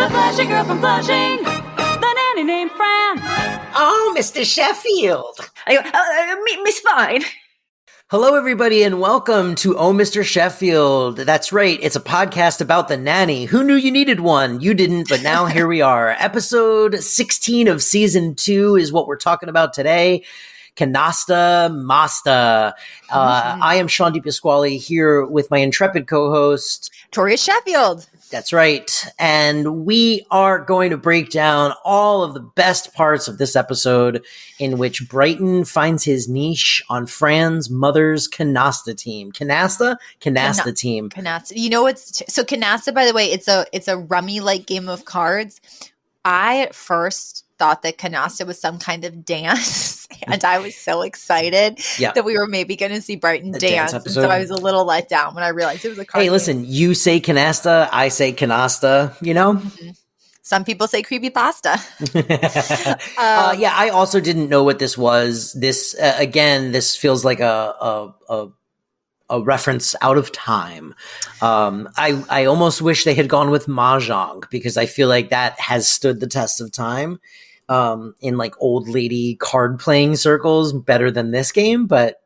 The Flushing girl from Flushing, the nanny named Fran. Oh, Mr. Sheffield. Miss Fine. Hello, everybody, and welcome to Oh, Mr. Sheffield. That's right. It's a podcast about the nanny. Who knew you needed one? You didn't, but now here we are. Episode 16 of season 2 is what we're talking about today. Canasta, Masta. I am Sean DiPasquale here with my intrepid co-host, Tori Sheffield. That's right. And we are going to break down all of the best parts of this episode in which Brighton finds his niche on Fran's mother's Canasta team. Canasta team. Canasta. You know what's so Canasta, by the way, it's a rummy-like game of cards. I at first thought that Canasta was some kind of dance, and I was so excited that we were maybe going to see Brighton dance. And so I was a little let down when I realized it was a card. Hey, listen, you say Canasta, I say Canasta, you know? Mm-hmm. Some people say creepypasta. I also didn't know what this was. This, again, this feels like a reference out of time. I almost wish they had gone with Mahjong because I feel like that has stood the test of time in like old lady card playing circles better than this game. But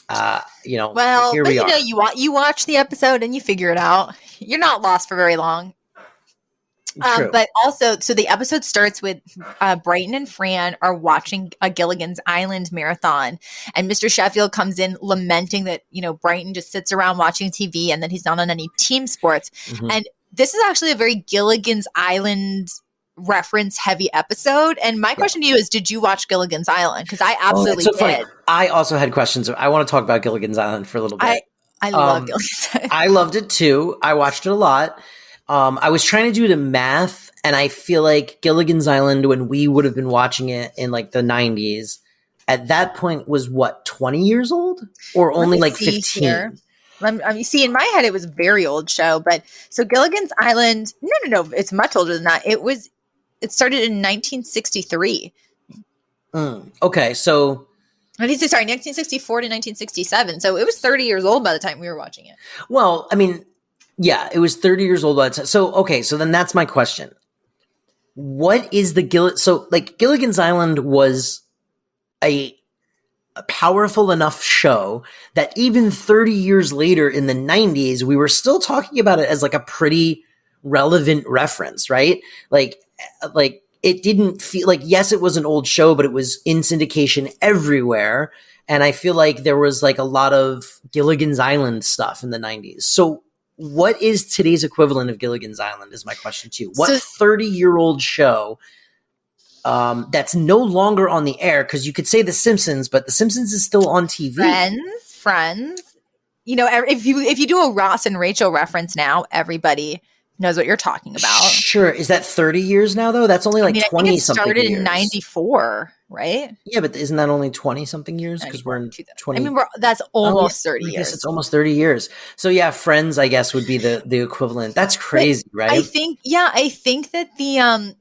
here we are. You watch the episode and you figure it out. You're not lost for very long. But also, so the episode starts with Brighton and Fran are watching a Gilligan's Island marathon, and Mr. Sheffield comes in lamenting that, Brighton just sits around watching TV and that he's not on any team sports. Mm-hmm. And this is actually a very Gilligan's Island reference heavy episode. And my question to you is, did you watch Gilligan's Island? Because I absolutely did. Funny. I also had questions. I want to talk about Gilligan's Island for a little bit. I love Gilligan's Island. I loved it too. I watched it a lot. I was trying to do the math, and I feel like Gilligan's Island, when we would have been watching it in like the 90s, at that point was what, 20 years old? Or only like 15? Here. In my head, it was a very old show. But so Gilligan's Island, no, it's much older than that. It started in 1963. Okay, so... 1964 to 1967. So it was 30 years old by the time we were watching it. Well, I mean... Yeah, it was 30 years old by the time. So then that's my question. What is the Gilligan's Island was a powerful enough show that even 30 years later in the 90s, we were still talking about it as like a pretty relevant reference, right? Like it didn't feel like, yes, it was an old show, but it was in syndication everywhere. And I feel like there was like a lot of Gilligan's Island stuff in the 90s. So what is today's equivalent of Gilligan's Island is my question to you. What 30-year-old show that's no longer on the air? Because you could say The Simpsons, but The Simpsons is still on TV. Friends. If you do a Ross and Rachel reference now, everybody knows what you're talking about. Sure. Is that 30 years now, though? That's only like 20-something years. It started in 94, right? Yeah, but isn't that only 20-something years? Because we're in 20. I mean, that's almost 30 years. Yes, it's almost 30 years. So yeah, Friends, I guess, would be the equivalent. That's crazy, right? I think that the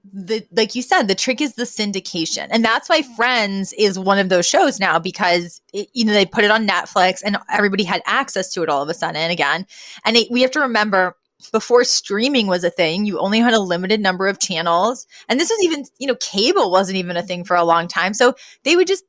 like you said, the trick is the syndication. And that's why Friends is one of those shows now, because they put it on Netflix and everybody had access to it all of a sudden again. And we have to remember, before streaming was a thing, you only had a limited number of channels. And this was even, cable wasn't even a thing for a long time. So they would just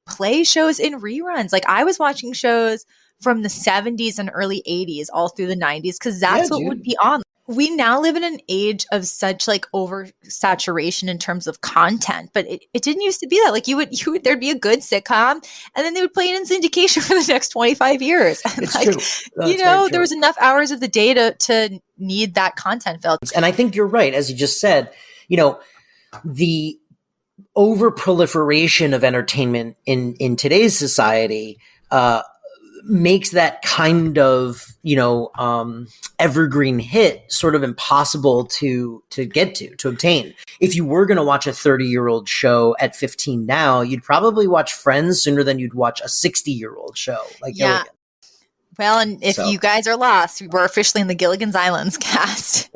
play shows in reruns. Like I was watching shows from the 70s and early 80s all through the 90s because that's what would be on. We now live in an age of such like oversaturation in terms of content, but it didn't used to be that. Like you would there'd be a good sitcom and then they would play it in syndication for the next 25 years. And it's true. There was enough hours of the day to need that content filled. And I think you're right. As you just said, the over-proliferation of entertainment in today's society, makes that kind of, evergreen hit sort of impossible to obtain. If you were going to watch a 30-year-old show at 15 now, you'd probably watch Friends sooner than you'd watch a 60-year-old show like Gilligan. Well, and if you guys are lost, we're officially in the Gilligan's Islands cast.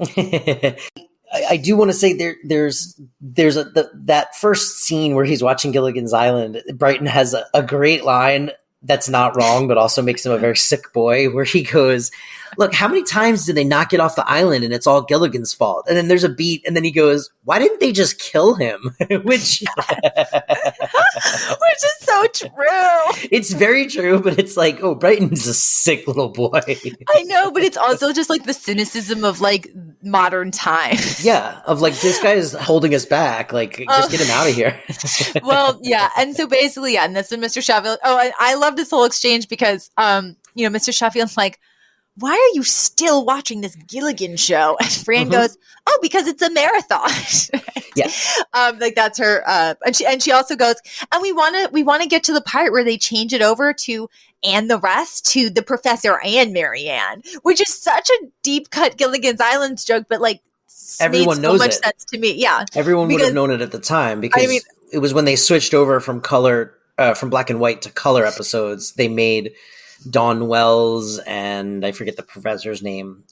I do want to say there's that first scene where he's watching Gilligan's Island. Brighton has a great line that's not wrong, but also makes him a very sick boy, where he goes, look, how many times did they not get off the island and it's all Gilligan's fault? And then there's a beat, and then he goes, why didn't they just kill him? Which is so true. It's very true, but it's like, oh, Brighton's a sick little boy. I know, but it's also just like the cynicism of like modern times. Yeah, of like, this guy is holding us back. Like, just get him out of here. Well, yeah. And so basically, yeah, and this is Mr. Sheffield. Oh, and I love this whole exchange because, Mr. Sheffield's like, why are you still watching this Gilligan show? And Fran goes, oh, because it's a marathon. Yeah. Like that's her. And she also goes, and we want to get to the part where they change it over to and the rest to the Professor and Marianne, which is such a deep cut Gilligan's Island joke, but like everyone knows so much it. sense to me. Yeah. Everyone would have known it at the time because it was when they switched over from color, from black and white to color episodes. They made Dawn Wells and I forget the professor's name.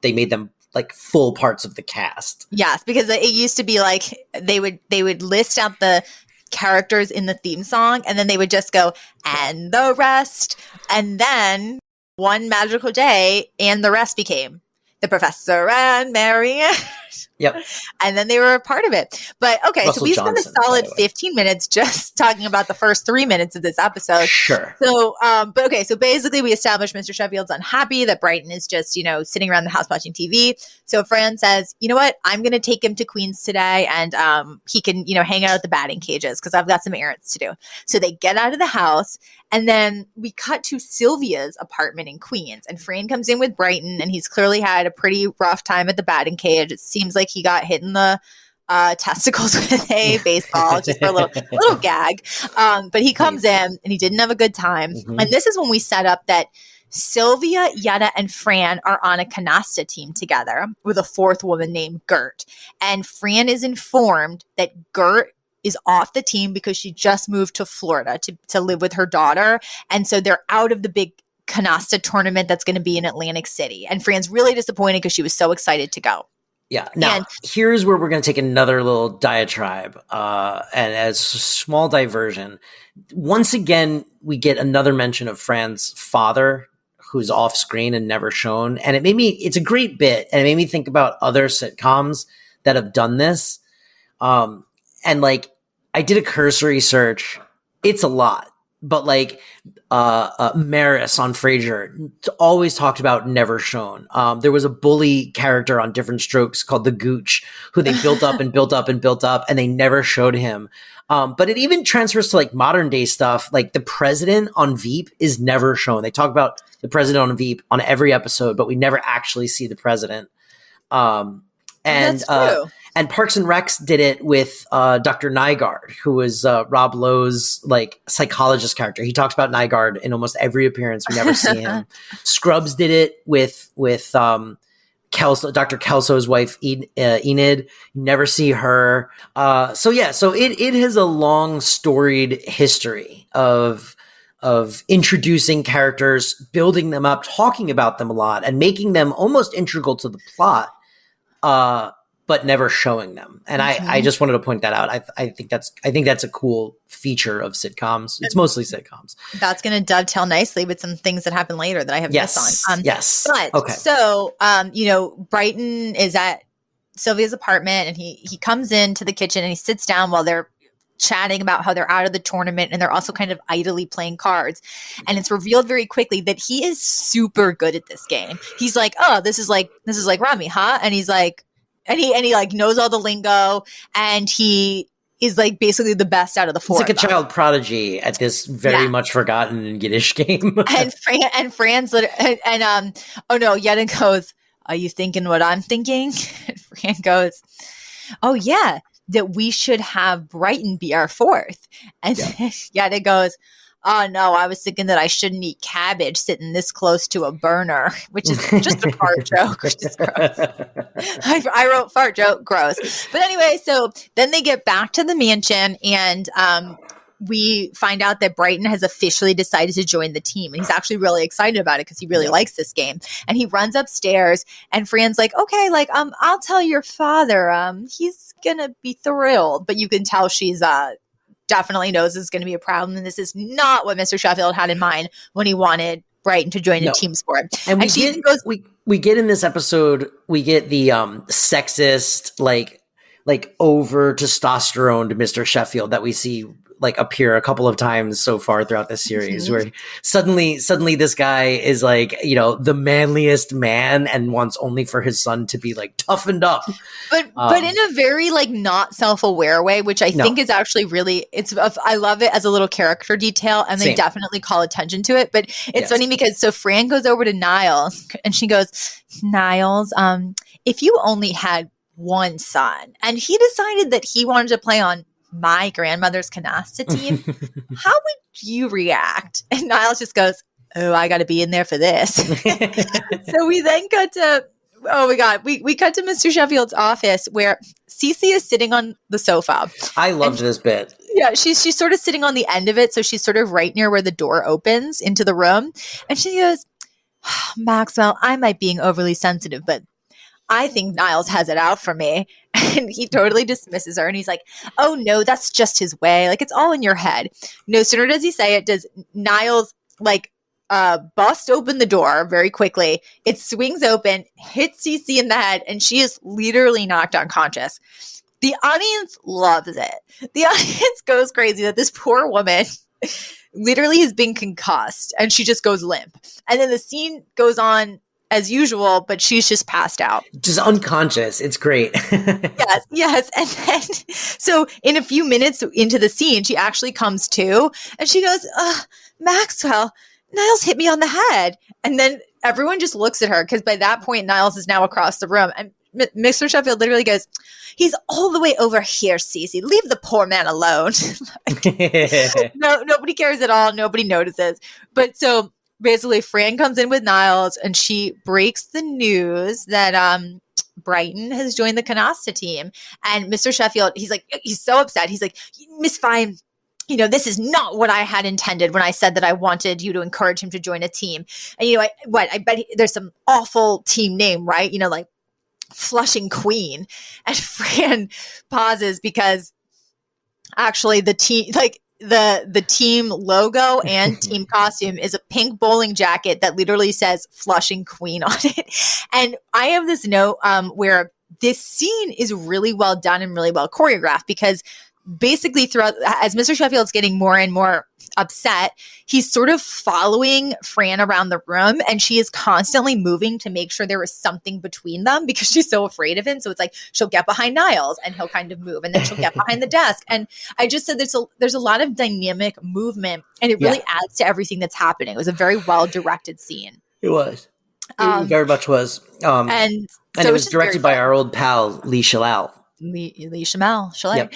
They made them like full parts of the cast. Yes, because it used to be like they would list out the characters in the theme song, and then they would just go and the rest, and then one magical day, and the rest became the Professor and Marianne. Yep. And then they were a part of it. But okay, Russell so we spent a solid 15 minutes just talking about the first 3 minutes of this episode. Sure. So, but okay, so basically we established Mr. Sheffield's unhappy that Brighton is just, sitting around the house watching TV. So Fran says, you know what? I'm going to take him to Queens today and he can, hang out at the batting cages because I've got some errands to do. So they get out of the house and then we cut to Sylvia's apartment in Queens and Fran comes in with Brighton and he's clearly had a pretty rough time at the batting cage. It seems like he got hit in the testicles with a baseball just for a little gag. But he comes in and he didn't have a good time. Mm-hmm. And this is when we set up that Sylvia, Yetta, and Fran are on a Canasta team together with a fourth woman named Gert. And Fran is informed that Gert is off the team because she just moved to Florida to live with her daughter. And so they're out of the big Canasta tournament that's going to be in Atlantic City. And Fran's really disappointed because she was so excited to go. Yeah. Now, here's where we're going to take another little diatribe and as a small diversion. Once again, we get another mention of Fran's father, who's off screen and never shown. And it's a great bit. And it made me think about other sitcoms that have done this. And like, I did a cursory search. It's a lot. But like Maris on Frasier always talked about never shown. There was a bully character on Different Strokes called the Gooch who they built up and built up and built up and they never showed him. But it even transfers to like modern day stuff. Like the president on Veep is never shown. They talk about the president on Veep on every episode, but we never actually see the president. That's true. And Parks and Recs did it with Dr. Nygaard, who was Rob Lowe's like psychologist character. He talks about Nygaard in almost every appearance. We never see him. Scrubs did it with Dr. Kelso's wife Enid. You never see her. So it has a long storied history of introducing characters, building them up, talking about them a lot, and making them almost integral to the plot. But never showing them. And I just wanted to point that out. I think that's a cool feature of sitcoms. It's mostly sitcoms. That's going to dovetail nicely with some things that happen later that I have missed on. Yes. But okay. So, Brighton is at Sylvia's apartment and he comes into the kitchen and he sits down while they're chatting about how they're out of the tournament and they're also kind of idly playing cards. And it's revealed very quickly that he is super good at this game. He's like, oh, this is like Rummy, huh? And he's like, and he like knows all the lingo and he is like basically the best out of the four. It's like a child prodigy at this very much forgotten Yiddish game. and Fran's oh no, Yetta goes, are you thinking what I'm thinking? And Fran goes, oh yeah, that we should have Brighton be our fourth. And Yetta goes, oh no, I was thinking that I shouldn't eat cabbage sitting this close to a burner, which is just a fart joke, which is gross. I wrote fart joke, gross. But anyway, so then they get back to the mansion and we find out that Brighton has officially decided to join the team. And he's actually really excited about it because he really likes this game. And he runs upstairs and Fran's like, okay, like, I'll tell your father, he's going to be thrilled. But you can tell she's definitely knows is going to be a problem. And this is not what Mr. Sheffield had in mind when he wanted Brighton to join a team sport. And we get in this episode, we get the sexist, like over testosterone Mr. Sheffield that we see like appear a couple of times so far throughout this series, where suddenly this guy is like, you know, the manliest man and wants only for his son to be like toughened up. But in a very like not self-aware way, which I think is actually really, I love it as a little character detail, and they definitely call attention to it. But it's funny because so Fran goes over to Niles and she goes, Niles, if you only had one son and he decided that he wanted to play on my grandmother's Canasta team, how would you react? And Niles just goes, oh, I got to be in there for this. So we then cut to, oh my God, we cut to Mr. Sheffield's office where Cece is sitting on the sofa. I loved this bit. Yeah, she's sort of sitting on the end of it. So she's sort of right near where the door opens into the room. And she goes, Maxwell, I might be being overly sensitive, but I think Niles has it out for me. And he totally dismisses her. And he's like, oh, no, that's just his way. Like, it's all in your head. No sooner does he say it, does Niles, like, bust open the door very quickly. It swings open, hits Cece in the head, and she is literally knocked unconscious. The audience loves it. The audience goes crazy that this poor woman literally has been concussed, and she just goes limp. And then the scene goes on as usual, but she's just passed out. Just unconscious. It's great. Yes. And then, so in a few minutes into the scene, she actually comes to, and she goes, Maxwell, Niles hit me on the head. And then everyone just looks at her, because by that point, Niles is now across the room. And Mr. Sheffield literally goes, he's all the way over here, Cece. Leave the poor man alone. No, nobody cares at all. Nobody notices. But so basically, Fran comes in with Niles, and she breaks the news that Brighton has joined the Canasta team. And Mr. Sheffield, he's so upset. He's like, Miss Fine, you know, this is not what I had intended when I said that I wanted you to encourage him to join a team. And, you know, I bet there's some awful team name, right? You know, like Flushing Queen. And Fran pauses because actually the team, like, the team logo and team costume is a pink bowling jacket that literally says Flushing Queen on it. And I have this note where this scene is really well done and really well choreographed, because basically throughout, as Mr. Sheffield's getting more and more upset, he's sort of following Fran around the room, and she is constantly moving to make sure there is something between them because she's so afraid of him. So it's like she'll get behind Niles and he'll kind of move, and then she'll get behind the desk. And I just said there's a lot of dynamic movement, and it really adds to everything that's happening. It was a very well directed scene. It was. It very much was. And so it was directed by our old pal Lee Shalal. Lee Shamel. Yep.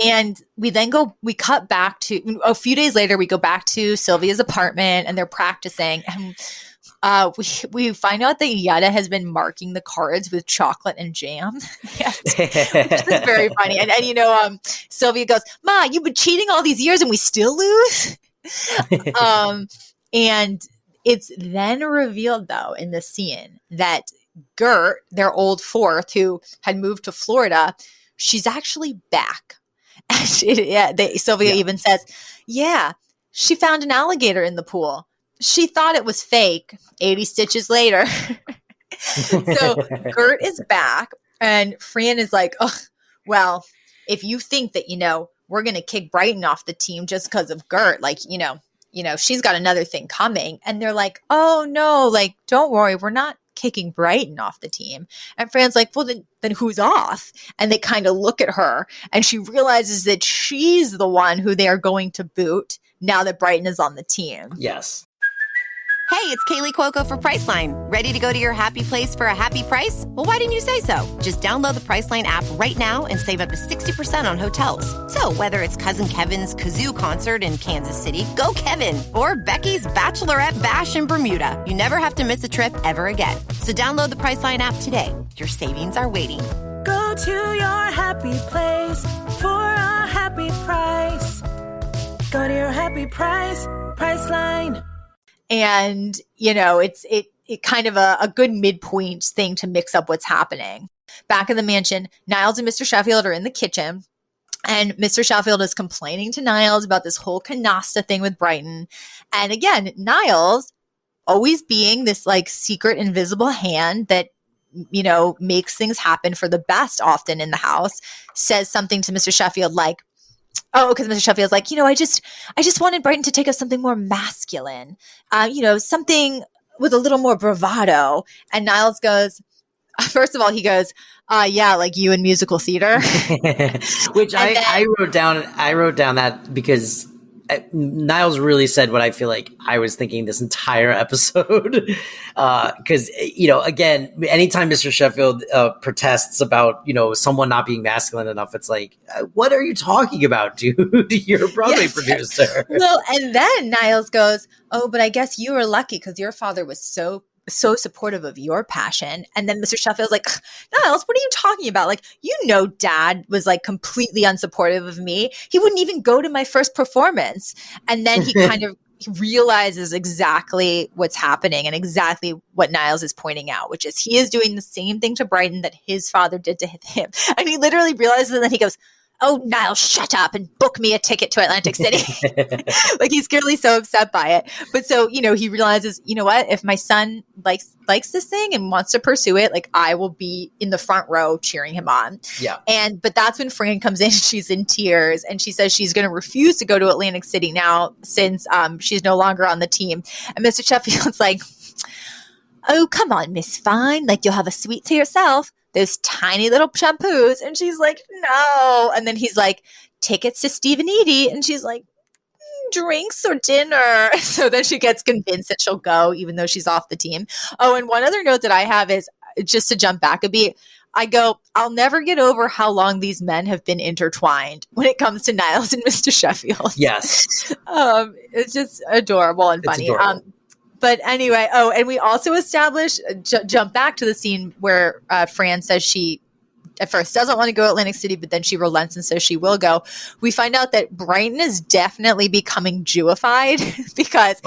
And we cut back to a few days later, we go back to Sylvia's apartment, and they're practicing. And we find out that Yetta has been marking the cards with chocolate and jam. Which is very funny. And you know, Sylvia goes, Ma, you've been cheating all these years and we still lose? And it's then revealed, though, in the scene that Gert, their old fourth, who had moved to Florida, she's actually back. And Sylvia even says, yeah, she found an alligator in the pool. She thought it was fake 80 stitches later. So Gert is back, and Fran is like, oh, well, if you think that, you know, we're going to kick Brighton off the team just because of Gert, like, you know, she's got another thing coming. And they're like, oh no, like, don't worry, we're not kicking Brighton off the team. And Fran's like, well, then who's off? And they kind of look at her, and she realizes that she's the one who they are going to boot now that Brighton is on the team. Yes. Hey, it's Kaylee Cuoco for Priceline. Ready to go to your happy place for a happy price? Well, why didn't you say so? Just download the Priceline app right now and save up to 60% on hotels. So whether it's Cousin Kevin's Kazoo Concert in Kansas City, go Kevin, or Becky's Bachelorette Bash in Bermuda, you never have to miss a trip ever again. So download the Priceline app today. Your savings are waiting. Go to your happy place for a happy price. Go to your happy price, Priceline. And, you know, it kind of a good midpoint thing to mix up what's happening. Back in the mansion, Niles and Mr. Sheffield are in the kitchen, And Mr. Sheffield is complaining to Niles about this whole Canasta thing with Brighton. And again, Niles, always being this like secret invisible hand that, you know, makes things happen for the best often in the house, says something to Mr. Sheffield like, oh, because Mr. Sheffield's like, you know, I just wanted Brighton to take us something more masculine, you know, something with a little more bravado. And Niles goes, first of all, he goes, yeah, like you in musical theater. Which I wrote down. I wrote down that because Niles really said what I feel like I was thinking this entire episode. Because, you know, again, anytime Mr. Sheffield protests about, you know, someone not being masculine enough, it's like, what are you talking about, dude? You're a Broadway producer. Well, and then Niles goes, oh, but I guess you were lucky because your father was so supportive of your passion. And then Mr. Sheffield's like, Niles, what are you talking about? Like, you know, Dad was like completely unsupportive of me. He wouldn't even go to my first performance. And then he kind of realizes exactly what's happening and exactly what Niles is pointing out, which is he is doing the same thing to Brighton that his father did to him. And he literally realizes, and then he goes, oh, Niles, shut up and book me a ticket to Atlantic City. Like, he's clearly so upset by it. But so, you know, he realizes, you know what, if my son likes this thing and wants to pursue it, like, I will be in the front row cheering him on. Yeah. But that's when Fran comes in, she's in tears, and she says she's going to refuse to go to Atlantic City now since she's no longer on the team. And Mr. Sheffield's like, oh, come on, Miss Fine. Like, you'll have a sweet to yourself. Those tiny little shampoos. And she's like, no. And then he's like, tickets to Steve and Edie. And she's like, drinks or dinner. So then she gets convinced that she'll go, even though she's off the team. Oh, and one other note that I have is, just to jump back a beat, I go, I'll never get over how long these men have been intertwined when it comes to Niles and Mr. Sheffield. Yes. It's just adorable and funny. But anyway, and we also established, jump back to the scene where Fran says she at first doesn't want to go to Atlantic City, but then she relents and says she will go. We find out that Brighton is definitely becoming Jewified because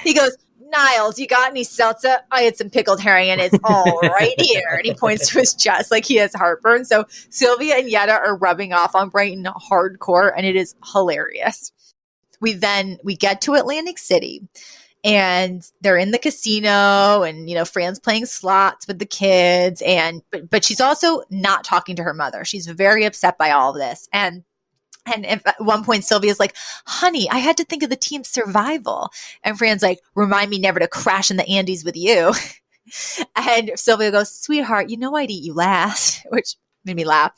he goes, Niles, you got any seltzer? I had some pickled herring and it's all right here. And he points to his chest like he has heartburn. So Sylvia and Yetta are rubbing off on Brighton hardcore, and it is hilarious. We get to Atlantic City. And they're in the casino, and, you know, Fran's playing slots with the kids, but she's also not talking to her mother. She's very upset by all of this. And at one point, Sylvia's like, honey, I had to think of the team's survival. And Fran's like, remind me never to crash in the Andes with you. And Sylvia goes, sweetheart, you know I'd eat you last, which made me laugh.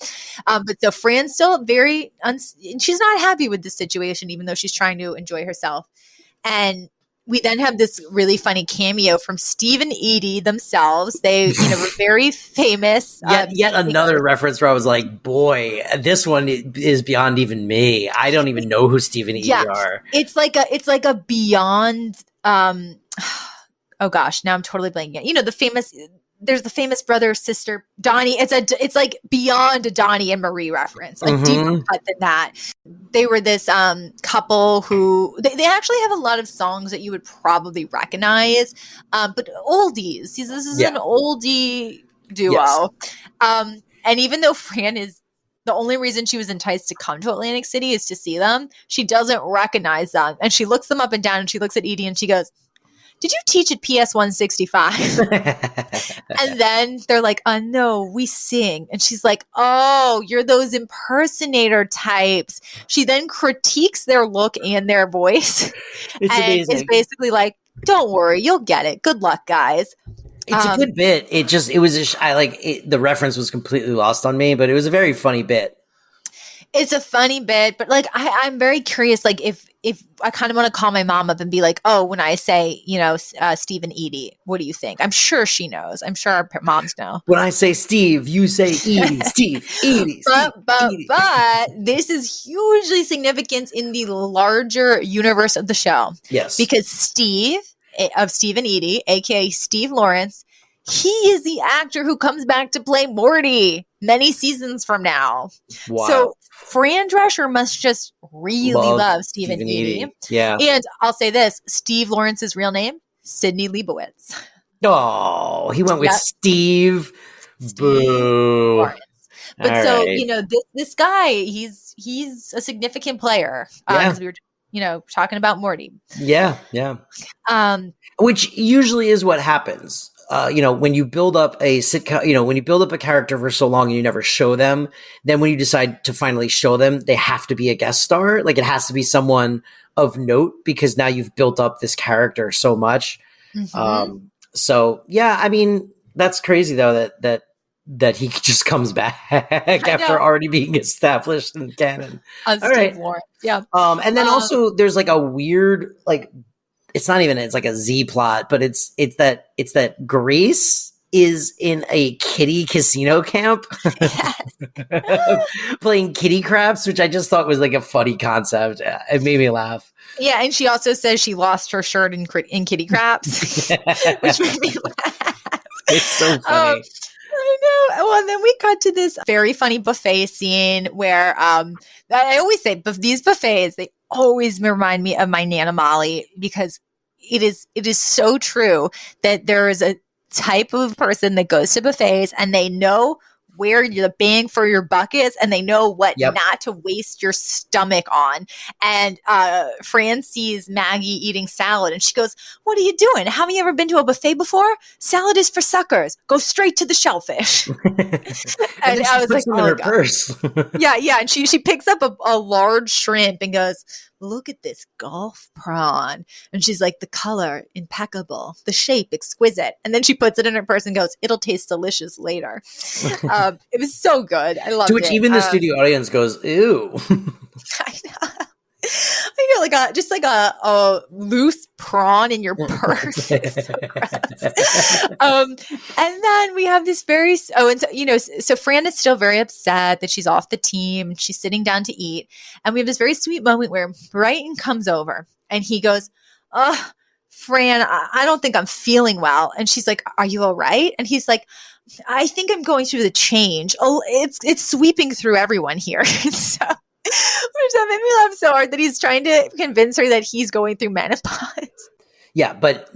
But so Fran's still very, she's not happy with the situation, even though she's trying to enjoy herself. And we then have this really funny cameo from Steve and Edie themselves. They, you know, were very famous. Yet another reference where I was like, boy, this one is beyond even me. I don't even know who Steve and Edie are. It's like a beyond, oh gosh, now I'm totally blanking. You know, there's the famous brother, sister, Donnie. It's like beyond a Donnie and Marie reference, like deeper cut than that. They were this couple who they actually have a lot of songs that you would probably recognize, but oldies. This is an oldie duo. Yes. And even though Fran is the only reason she was enticed to come to Atlantic City is to see them, she doesn't recognize them. And she looks them up and down, and she looks at Edie and she goes, did you teach at PS 165? And then they're like, no, we sing. And she's like, oh, you're those impersonator types. She then critiques their look and their voice. It's amazing. Is basically like, don't worry, you'll get it. Good luck, guys. It's a good bit. The reference was completely lost on me, but it was a very funny bit. It's a funny bit, but like I'm very curious. Like if I kind of want to call my mom up and be like, oh, when I say, you know, Steve and Edie, what do you think? I'm sure she knows. I'm sure our moms know. When I say Steve, you say Edie. Steve, Edie. But this is hugely significant in the larger universe of the show. Yes, because Steve and Edie, aka Steve Lawrence, he is the actor who comes back to play Morty many seasons from now. Wow. So Fran Drescher must just really love Steve and Edie. Yeah. And I'll say this, Steve Lawrence's real name, Sidney Leibowitz. Oh, he went with Steve. Boo. Lawrence. But All so, right. this guy, he's a significant player. Yeah. Because we were, talking about Morty. Yeah. Yeah. Um, Which usually is what happens. When you build up a sitcom, when you build up a character for so long and you never show them, then when you decide to finally show them, they have to be a guest star. Like it has to be someone of note because now you've built up this character so much. mhm. So yeah, I mean, that's crazy though that he just comes back I after know. already being established in canon. On All Steve right. Lawrence. Yeah. And then Um, also there's like a weird it's like a Z plot, but it's that Grace is in a kitty casino camp playing kitty craps, which I just thought was like a funny concept. It made me laugh. yeah. And she also says she lost her shirt in kitty craps, which made me laugh. It's so funny. I know. Well, and then we cut to this very funny buffet scene where I always say these buffets, they always remind me of my Nana Molly because it is so true that there is a type of person that goes to buffets and they know where the bang for your buck is and they know what Yep. not to waste your stomach on. And Fran sees Maggie eating salad and she goes, "What are you doing? Haven't you ever been to a buffet before? Salad is for suckers. Go straight to the shellfish." And I was like, in "Oh her God." purse. Yeah. And she picks up a large shrimp and goes, "Look at this Gulf prawn." And she's like, "The color, impeccable. The shape, exquisite." And then she puts it in her purse and goes, "It'll taste delicious later." It was so good. I loved To which it. even the studio audience goes, "Ew." I know. I know, like a loose prawn in your purse. It's so gross. And then we have this so Fran is still very upset that she's off the team and she's sitting down to eat. And we have this very sweet moment where Brighton comes over and he goes, "Oh, Fran, I don't think I'm feeling well." And she's like, "Are you all right?" And he's like, "I think I'm going through the change. Oh, it's sweeping through everyone here." So, which that made me laugh so hard that he's trying to convince her that he's going through menopause. Yeah, but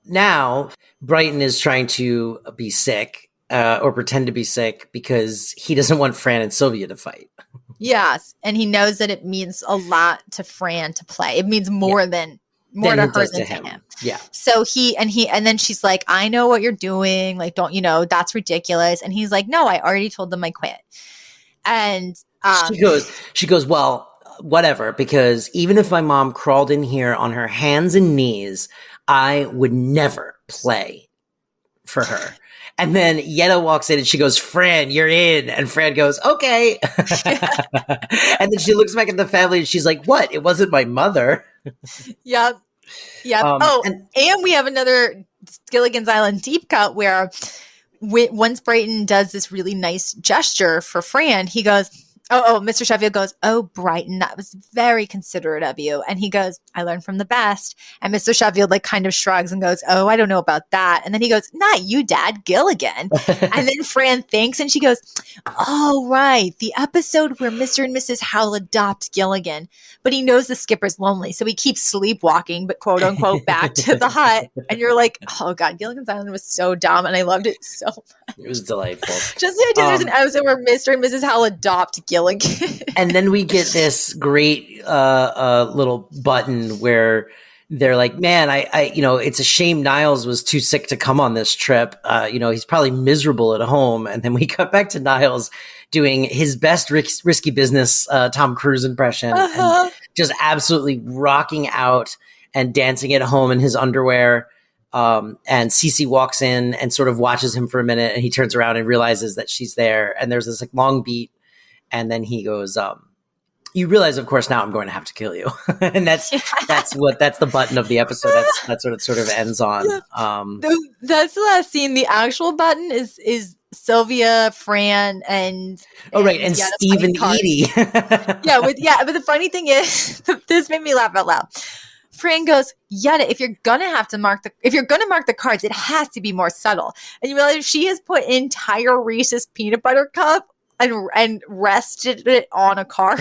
now Brighton is trying to be sick or pretend to be sick because he doesn't want Fran and Sylvia to fight. Yes, and he knows that it means a lot to Fran to play. It means more to her it than does to him. Yeah. So and then she's like, "I know what you're doing. Like, don't that's ridiculous." And he's like, "No, I already told them I quit." And She goes, "Well, whatever, because even if my mom crawled in here on her hands and knees, I would never play for her." And then Yetta walks in and she goes, "Fran, you're in." And Fran goes, "Okay." And then she looks back at the family and she's like, "What? It wasn't my mother." Yep. And we have another Gilligan's Island deep cut where once Brighton does this really nice gesture for Fran, he goes, Mr. Sheffield goes, "Oh, Brighton, that was very considerate of you." And he goes, "I learned from the best." And Mr. Sheffield kind of shrugs and goes, "Oh, I don't know about that." And then he goes, "Not you, Dad, Gilligan." And then Fran thinks and she goes, "Oh, right. The episode where Mr. and Mrs. Howell adopt Gilligan. But he knows the skipper's lonely, so he keeps sleepwalking, but quote unquote, back to the hut." And you're like, "Oh God, Gilligan's Island was so dumb." And I loved it so much. It was delightful. Just the idea there's an episode where Mr. and Mrs. Howell adopt Gilligan. And then we get this great little button where they're like, "Man, I it's a shame Niles was too sick to come on this trip. He's probably miserable at home." And then we cut back to Niles doing his best risky business Tom Cruise impression and just absolutely rocking out and dancing at home in his underwear. And Cece walks in and sort of watches him for a minute, and he turns around and realizes that she's there. And there's this long beat. And then he goes, "You realize, of course, now I'm going to have to kill you." And that's the button of the episode. That's what it sort of ends on. That's the last scene. The actual button is Sylvia, Fran, and Steve and Edie. But the funny thing is, this made me laugh out loud. Fran goes, "Yetta, if you're gonna mark the cards, it has to be more subtle." And you realize she has put entire Reese's peanut butter cup and rested it on a card.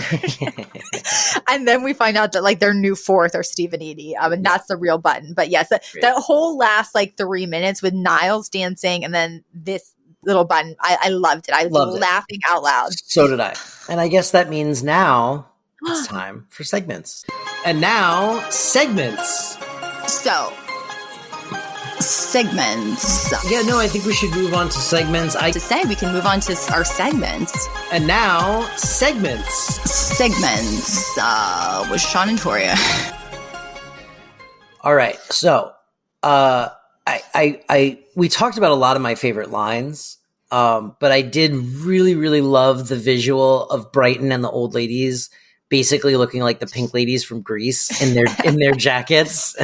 And then we find out that their new fourth are Steve and Edie. And that's the real button. But yes, that whole last 3 minutes with Niles dancing and then this little button. I loved it. I was laughing out loud. So did I. And I guess that means now it's time for segments. And now, segments. So, segments. Yeah, no, I think we should move on to segments. We can move on to our segments. And now, segments. Segments with Sean and Toria. All right, so we talked about a lot of my favorite lines, but I did really, really love the visual of Brighton and the old ladies basically looking like the pink ladies from Grease in their jackets.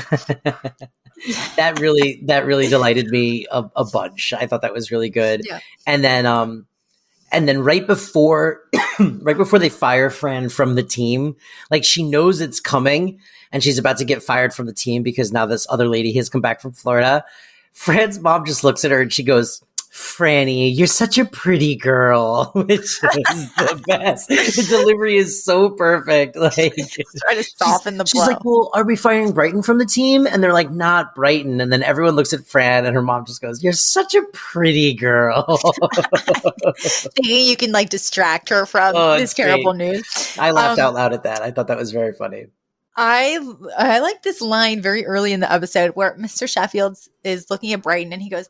That really delighted me a bunch. I thought that was really good. Yeah. And then right before they fire Fran from the team, like she knows it's coming and she's about to get fired from the team because now this other lady has come back from Florida. Fran's mom just looks at her and she goes, "Franny, you're such a pretty girl," which is the best. The delivery is so perfect. Like, trying to soften the blow. She's like, "Well, are we firing Brighton from the team?" And they're like, "Not Brighton." And then everyone looks at Fran, and her mom just goes, "You're such a pretty girl." Thinking you can like distract her from this terrible news. I laughed out loud at that. I thought that was very funny. I like this line very early in the episode where Mr. Sheffield is looking at Brighton, and he goes,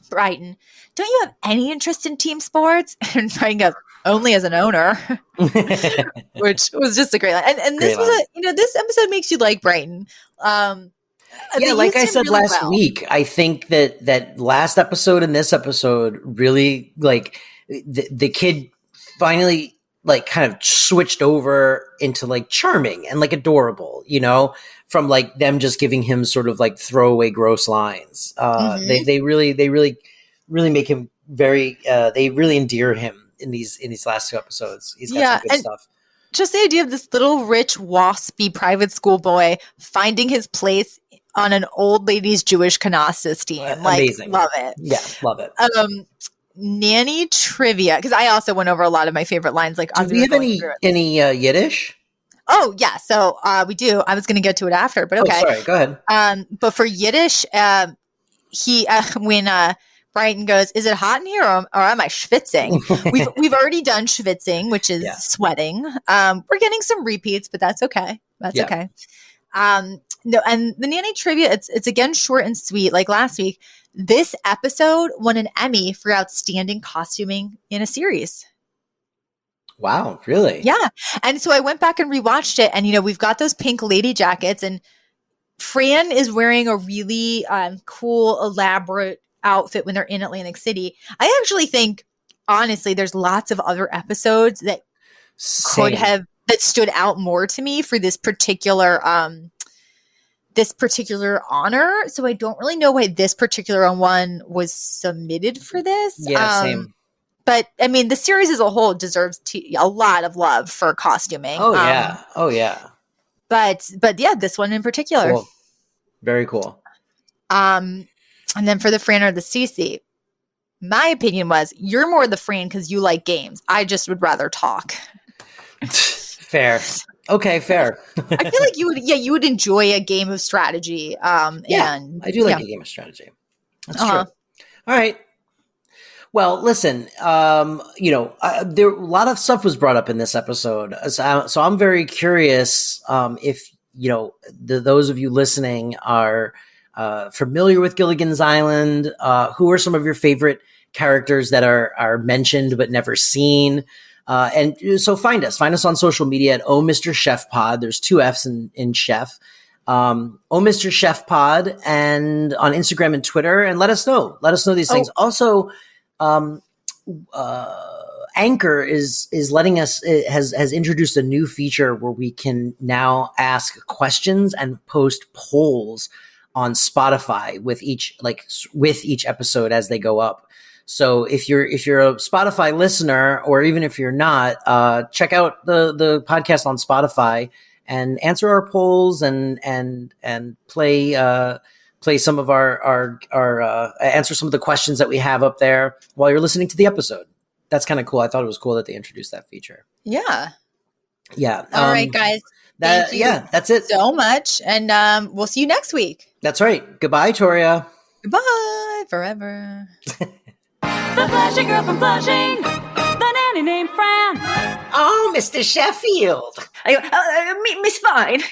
"Brighton, don't you have any interest in team sports?" And Brighton goes, "Only as an owner," which was just a great line. And this was this episode makes you like Brighton. Yeah, like I said really last week, I think that last episode and this episode really like the kid finally like kind of switched over into like charming and like adorable, from like them just giving him sort of like throwaway gross lines. They really make him very, they really endear him in these last two episodes. He's got some good stuff. Just the idea of this little rich waspy private school boy finding his place on an old ladies Jewish Canasta team. Like, amazing. Love it. Yeah, love it. Nanny trivia, because I also went over a lot of my favorite lines. Like, do we have any Yiddish? Oh yeah, so we do. I was going to get to it after, but okay. Oh, sorry, go ahead. But for Yiddish, he when Brighton goes, "Is it hot in here, or am I schwitzing?" We've already done schwitzing, which is sweating. We're getting some repeats, but that's okay. Okay. No, and the nanny trivia, it's again short and sweet. Like last week, this episode won an Emmy for outstanding costuming in a series. Wow, really? Yeah. And so I went back and rewatched it, and we've got those pink lady jackets, and Fran is wearing a really cool, elaborate outfit when they're in Atlantic City. I actually think, honestly, there's lots of other episodes that that stood out more to me for this particular honor. So I don't really know why this particular one was submitted for this. Yeah, same. But I mean, the series as a whole deserves a lot of love for costuming. Oh yeah. But yeah, this one in particular. Cool. Very cool. And then for the Fran or the Cece, my opinion was you're more the Fran because you like games. I just would rather talk. Fair. Okay, fair. I feel like you would enjoy a game of strategy. And I do like a game of strategy. That's true. All right. Well, listen, there a lot of stuff was brought up in this episode. So I'm very curious if, those of you listening are familiar with Gilligan's Island. Who are some of your favorite characters that are mentioned but never seen? And so find us on social media at Oh Mr. Chef Pod. There's 2 F's in chef. Oh Mr. Chef Pod, and on Instagram and Twitter, and let us know these things. Also, Anchor is letting us, has introduced a new feature where we can now ask questions and post polls on Spotify with each episode as they go up. So if you're a Spotify listener, or even if you're not, check out the podcast on Spotify and answer our polls and play some of our answer some of the questions that we have up there while you're listening to the episode. That's kind of cool. I thought it was cool that they introduced that feature. Yeah. Yeah. All right, guys. Thank you that's it. So much. And we'll see you next week. That's right. Goodbye, Toria. Goodbye forever. The Flushing girl from Flushing, the nanny named Fran. Oh, Mr. Sheffield. Miss Fine,